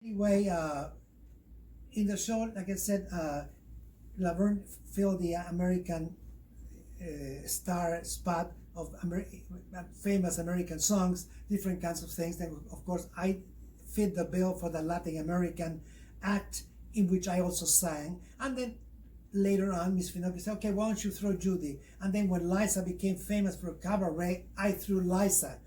Anyway, in the show, like I said, Laverne filled the American star spot of famous American songs, different kinds of things. Then, of course, I fit the bill for the Latin American act, in which I also sang. And then later on, Miss Finocchio said, okay, why don't you throw Judy? And then when Liza became famous for cabaret, I threw Liza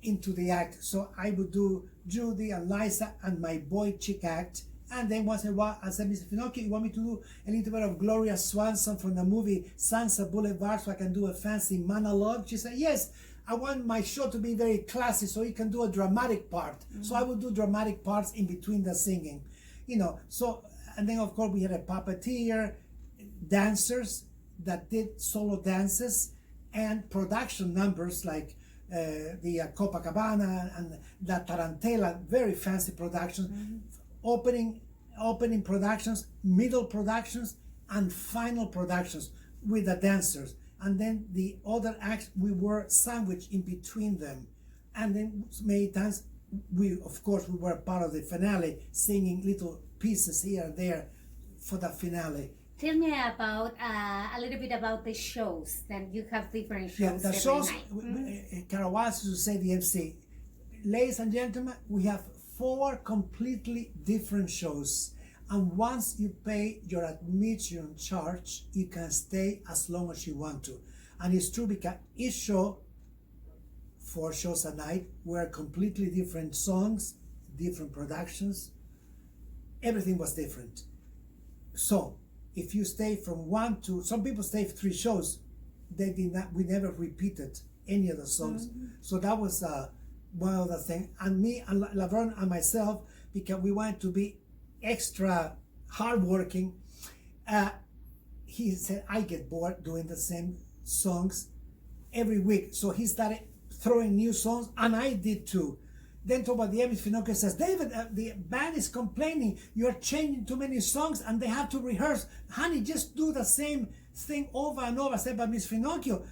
into the act. So I would do Judy and Liza and my boy chick act. And then once in a while, I said, Mr. Finocchio, you want me to do a little bit of Gloria Swanson from the movie Sunset Boulevard so I can do a fancy monologue? She said, yes, I want my show to be very classy so you can do a dramatic part. Mm-hmm. So I would do dramatic parts in between the singing. So, and then of course we had a puppeteer, dancers that did solo dances, and production numbers like the Copacabana and La Tarantella, very fancy productions, opening productions, middle productions, and final productions with the dancers. And then the other acts, we were sandwiched in between them. And then many times, we were part of the finale, singing little pieces here and there for the finale. Tell me about a little bit about the shows. Then you have different shows. Yeah, the shows. Karawas used to say the MC. Ladies and gentlemen, we have 4 completely different shows, and once you pay your admission charge, you can stay as long as you want to. And it's true because each show, 4 shows a night, were completely different songs, different productions. Everything was different. So if you stay from 1 to, some people stay for 3 shows, we never repeated any of the songs. So that was one of the things. And me and Laverne and myself, because we wanted to be extra hardworking, he said, I get bored doing the same songs every week. So he started throwing new songs, and I did too. Then toward the end, Miss Finocchio says, David, the band is complaining. You're changing too many songs and they have to rehearse. Honey, just do the same thing over and over. I said, but Miss Finocchio,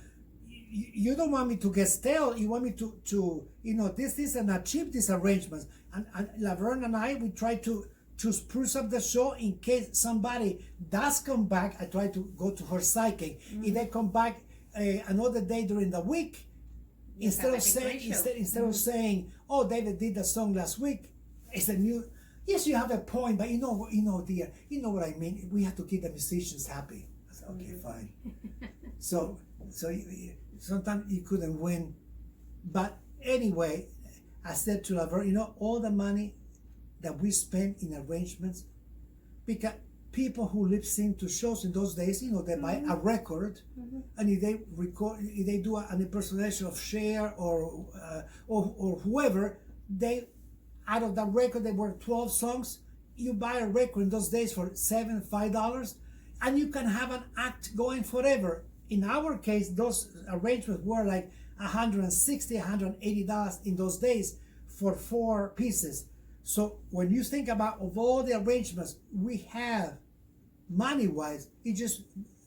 you don't want me to get stale. You want me to this isn't achieve these arrangements. And Laverne and I, we try to spruce up the show in case somebody does come back. I try to go to her psychic. If they come back another day during the week, instead of saying, oh, David did the song last week, it's a new. Yes, you have a point, but dear, you know what I mean. We have to keep the musicians happy. I said, okay, fine. So sometimes you couldn't win, but anyway, I said to Laverne, all the money that we spend in arrangements, because people who lip sync to shows in those days, they buy a record, and if they do an impersonation of Cher or whoever, they, out of that record, there were 12 songs. You buy a record in those days for $5, and you can have an act going forever. In our case, those arrangements were like $160, $180 in those days for 4 pieces. So when you think about of all the arrangements we have, money-wise, it's just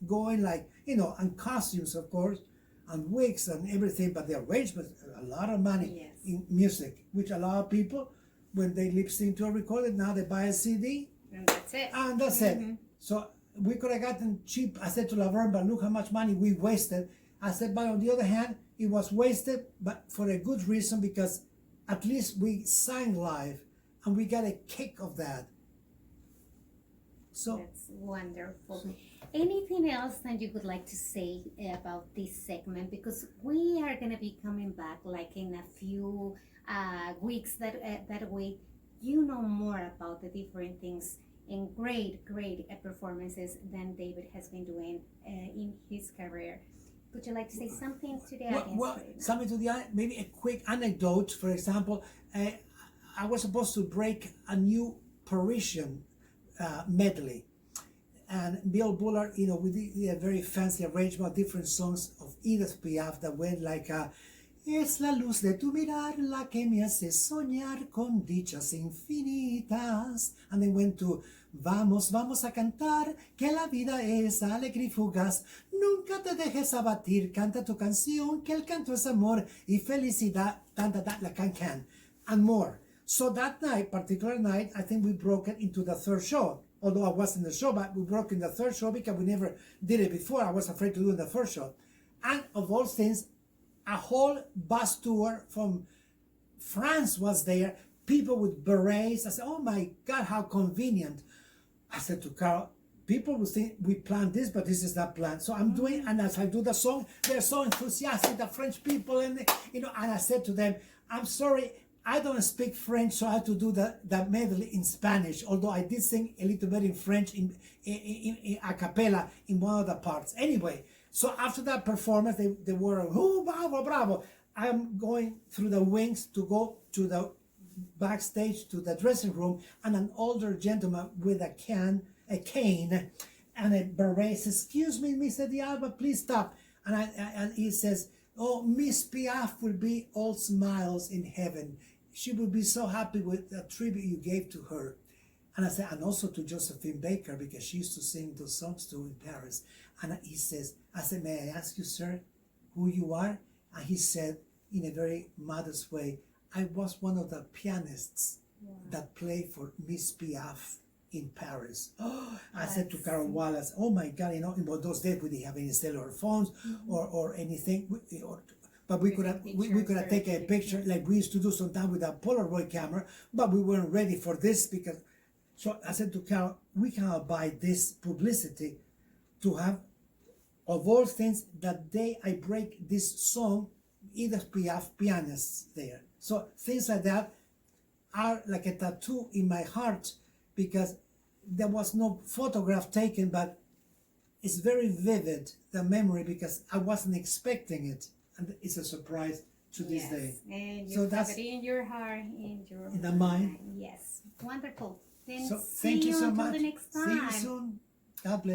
going like, and costumes, of course, and wigs and everything, but the arrangements, a lot of money in music, which a lot of people, when they lip sync to a recording, now they buy a CD. And that's it. And that's it. So we could have gotten cheap. I said to Laverne, but look how much money we wasted. I said, but on the other hand, it was wasted, but for a good reason, because at least we sang live, and we got a kick of that. So that's wonderful. Anything else that you would like to say about this segment? Because we are going to be coming back like in a few weeks that way. You know more about the different things and great performances than David has been doing in his career. Would you like to say something to the audience? Well, something to the audience, maybe a quick anecdote. For example, I was supposed to break a new Parisian medley, and Bill Bullard, we did a very fancy arrangement of different songs of Edith Piaf that went like es la luz de tu mirar la que me hace soñar con dichas infinitas, and then went to vamos a cantar que la vida es alegre y fugaz, nunca te dejes abatir, canta tu canción que el canto es amor y felicidad, la can and more. So that night, particular night, I think we broke it into the third show. Although I wasn't in the show, but we broke in the third show because we never did it before. I was afraid to do it in the first show. And of all things, a whole bus tour from France was there. People with berets. I said, oh my God, how convenient. I said to Carol, people will think we planned this, but this is not planned. So I'm doing, and as I do the song, they're so enthusiastic, the French people, and and I said to them, I'm sorry, I don't speak French, so I have to do the medley in Spanish, although I did sing a little bit in French in a cappella in one of the parts. Anyway, so after that performance, they were, oh, bravo, bravo. I'm going through the wings to go to the backstage to the dressing room, and an older gentleman with a cane and a beret says, excuse me, Mr. Alba, please stop. And he says, oh, Miss Piaf will be all smiles in heaven. She will be so happy with the tribute you gave to her. And I said, and also to Josephine Baker, because she used to sing those songs too in Paris. And he says, I said, may I ask you, sir, who you are? And he said, in a very modest way, I was one of the pianists that played for Miss Piaf in Paris. Oh, I said to Carol Wallace, oh my God, in those days we didn't have any cellular phones or anything, but we could have taken a picture like we used to do sometimes with a Polaroid camera, but we weren't ready for this because. So I said to Carol, we cannot buy this publicity to have, of all things, that day I break this song, Edith Piaf pianists there. So things like that are like a tattoo in my heart because there was no photograph taken, but it's very vivid, the memory, because I wasn't expecting it. And it's a surprise to this day. And you So have that's it in your heart, in the mind. Yes, wonderful. Then So see thank you so until much. the next time. See you soon. God bless.